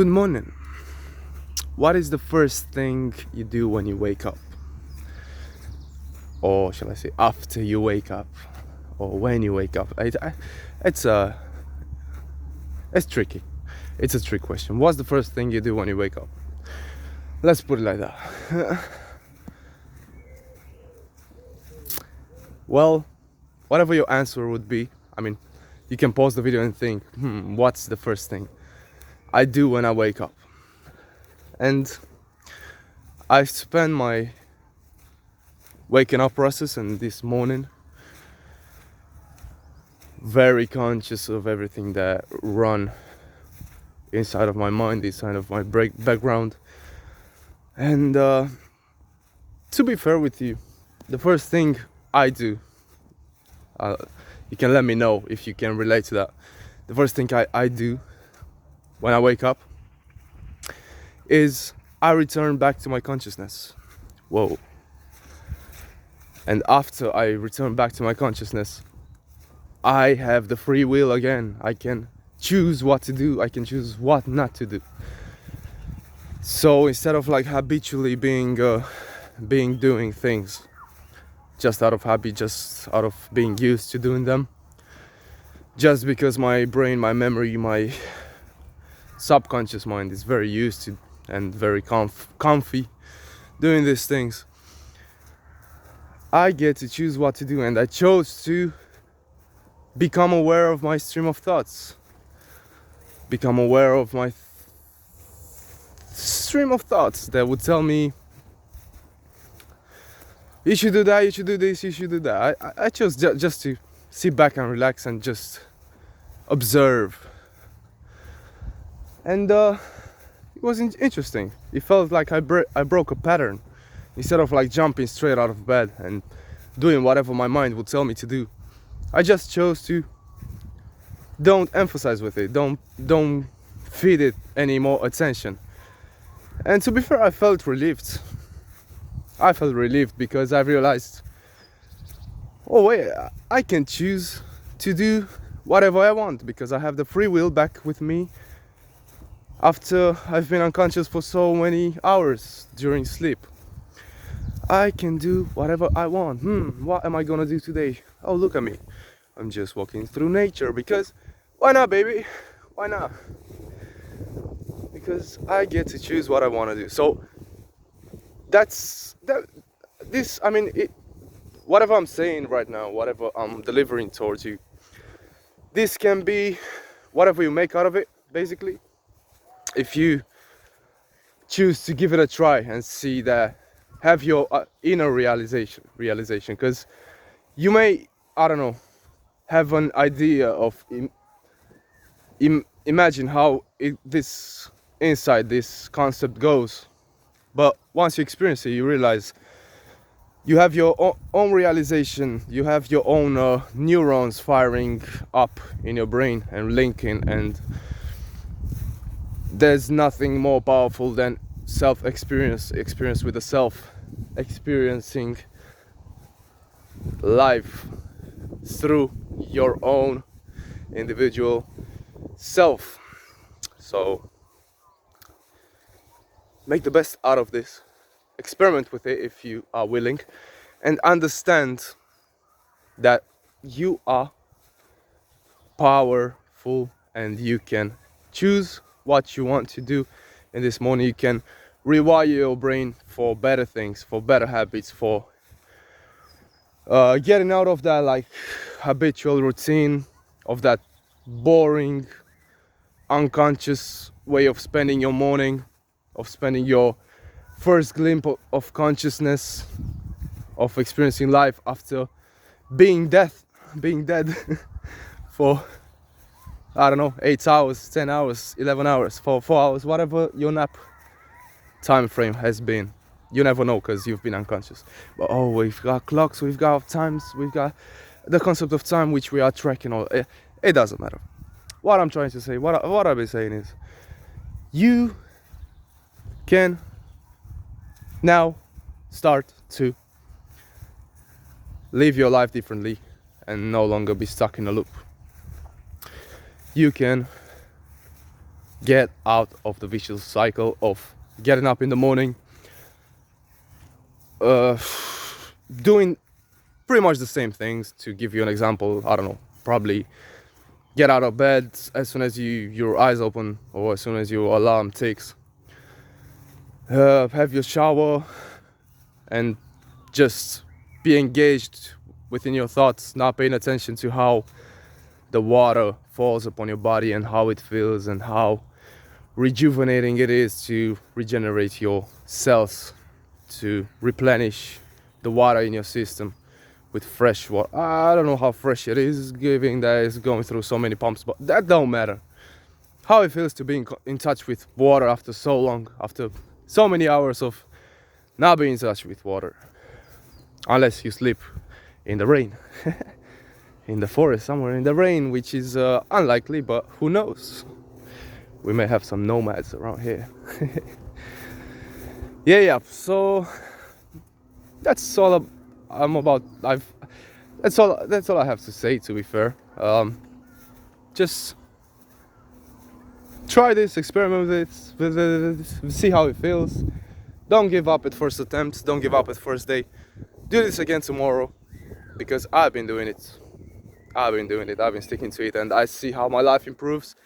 Good morning. What is the first thing you do when you wake up? Or shall I say after you wake up? Or when you wake up? It's it's tricky. It's a trick question. What's the first thing you do when you wake up? Let's put it like that. Well, whatever your answer would be, you can pause the video and think, what's the first thing I do when I wake up? And I spend my waking up process and this morning very conscious of everything that run inside of my mind, inside of my background. And to be fair with you, the first thing I do, you can let me know if you can relate to that. The first thing I do when I wake up is I return back to my consciousness. Whoa. And after I return back to my consciousness, I have the free will again. I can choose what to do. I can choose what not to do. So instead of like habitually being doing things just out of habit, just out of being used to doing them, just because my brain, my memory, my subconscious mind is very used to and very comfy doing these things, I get to choose what to do. And I chose to become aware of my stream of thoughts, become aware of my stream of thoughts that would tell me, you should do that, you should do this, you should do that. I chose just to sit back and relax and just observe. And it was interesting. It felt like I broke a pattern. Instead of like jumping straight out of bed and doing whatever my mind would tell me to do, I just chose to don't emphasize with it, don't feed it any more attention. And to be fair, I felt relieved. I felt relieved because I realized, oh wait, I can choose to do whatever I want because I have the free will back with me after I've been unconscious for so many hours during sleep. I can do whatever I want. What am I gonna do today? Oh, look at me. I'm just walking through nature because why not, baby? Why not? Because I get to choose what I want to do. So whatever I'm saying right now, whatever I'm delivering towards you, this can be whatever you make out of it, basically. If you choose to give it a try and see that, have your inner realization, because you may, I don't know, have an idea of imagine how this concept goes, but once you experience it, you realize you have your own realization, you have your own neurons firing up in your brain and linking, and there's nothing more powerful than experience with the self, experiencing life through your own individual self. So make the best out of this, experiment with it if you are willing, and understand that you are powerful and you can choose what you want to do in this morning. You can rewire your brain for better things, for better habits, for getting out of that like habitual routine, of that boring unconscious way of spending your morning, of spending your first glimpse of consciousness, of experiencing life after being dead for, I don't know, 8 hours, 10 hours, 11 hours, for 4 hours, whatever your nap time frame has been. You never know because you've been unconscious. But we've got clocks, we've got times, we've got the concept of time which we are tracking. It doesn't matter. What I'm trying to say, what I've been saying is, you can now start to live your life differently and no longer be stuck in a loop. You can get out of the vicious cycle of getting up in the morning, uh, doing pretty much the same things. To give you an example, I don't know, probably get out of bed as soon as your eyes open, or as soon as your alarm ticks, have your shower, and just be engaged within your thoughts, not paying attention to how the water falls upon your body and how it feels and how rejuvenating it is to regenerate your cells, to replenish the water in your system with fresh water. I don't know how fresh it is, given that it's going through so many pumps, but that don't matter. How it feels to be in touch with water after so long, after so many hours of not being in touch with water, unless you sleep in the rain. In the forest somewhere in the rain, which is unlikely, but who knows, we may have some nomads around here. Yeah, so that's all I'm about. That's all I have to say, to be fair. Just try this, experiment with it, see how it feels. Don't give up at first attempt, don't give up at first day. Do this again tomorrow, because I've been doing it, I've been sticking to it, and I see how my life improves.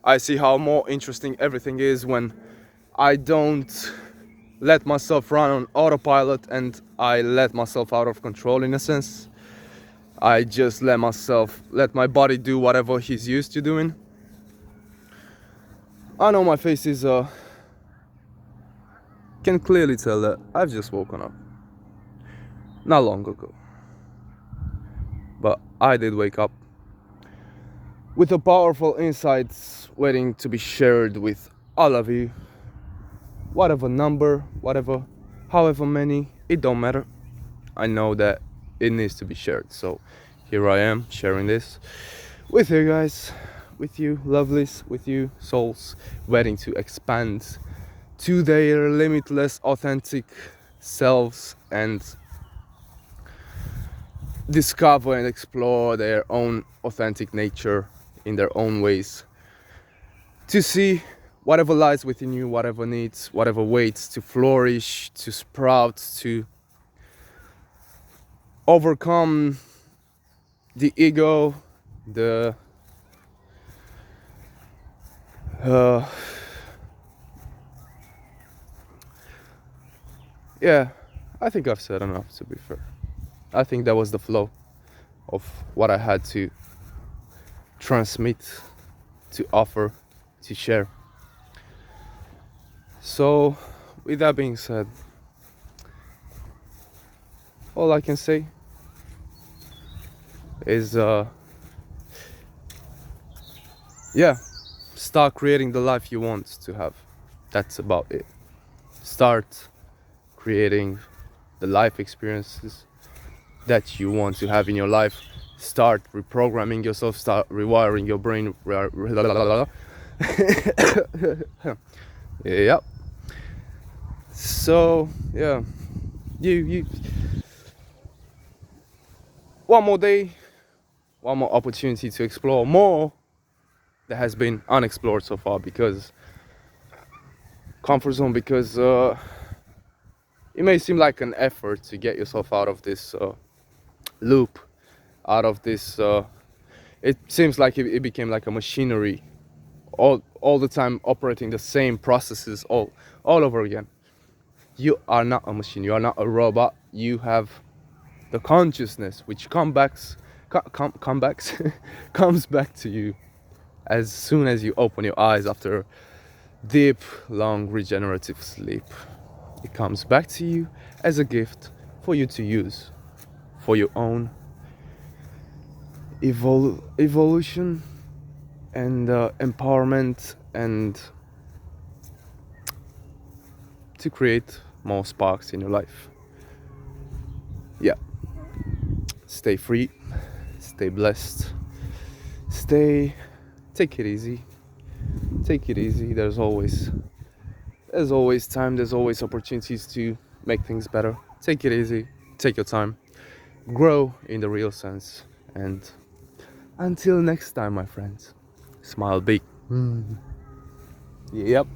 I see how more interesting everything is when I don't let myself run on autopilot and I let myself out of control, in a sense. I just let my body do whatever he's used to doing. I know my face is can clearly tell that I've just woken up not long ago, but I did wake up with a powerful insights waiting to be shared with all of you. Whatever number, whatever, however many, it don't matter. I know that it needs to be shared, so here I am sharing this with you guys, with you lovelies, with you souls waiting to expand to their limitless authentic selves and discover and explore their own authentic nature in their own ways, to see whatever lies within you, whatever needs, whatever waits to flourish, to sprout, to overcome the ego, the yeah, I think I've said enough, to be fair. I think that was the flow of what I had to transmit, to offer, to share. So, with that being said, all I can say is, yeah, start creating the life you want to have. That's about it. Start creating the life experiences that you want to have in your life. Start reprogramming yourself, start rewiring your brain. Yeah. So yeah, you one more day, one more opportunity to explore more that has been unexplored so far, because comfort zone, because it may seem like an effort to get yourself out of this loop, out of this it seems like it became like a machinery, all the time operating the same processes all over again. You are not a machine, you are not a robot. You have the consciousness which comes back comes back to you as soon as you open your eyes after deep, long, regenerative sleep. It comes back to you as a gift for you to use for your own evolution and empowerment, and to create more sparks in your life. Yeah. Stay free, stay blessed, take it easy. Take it easy. There's always time, there's always opportunities to make things better. Take it easy, take your time, grow in the real sense, and until next time, my friends, smile big. Yep.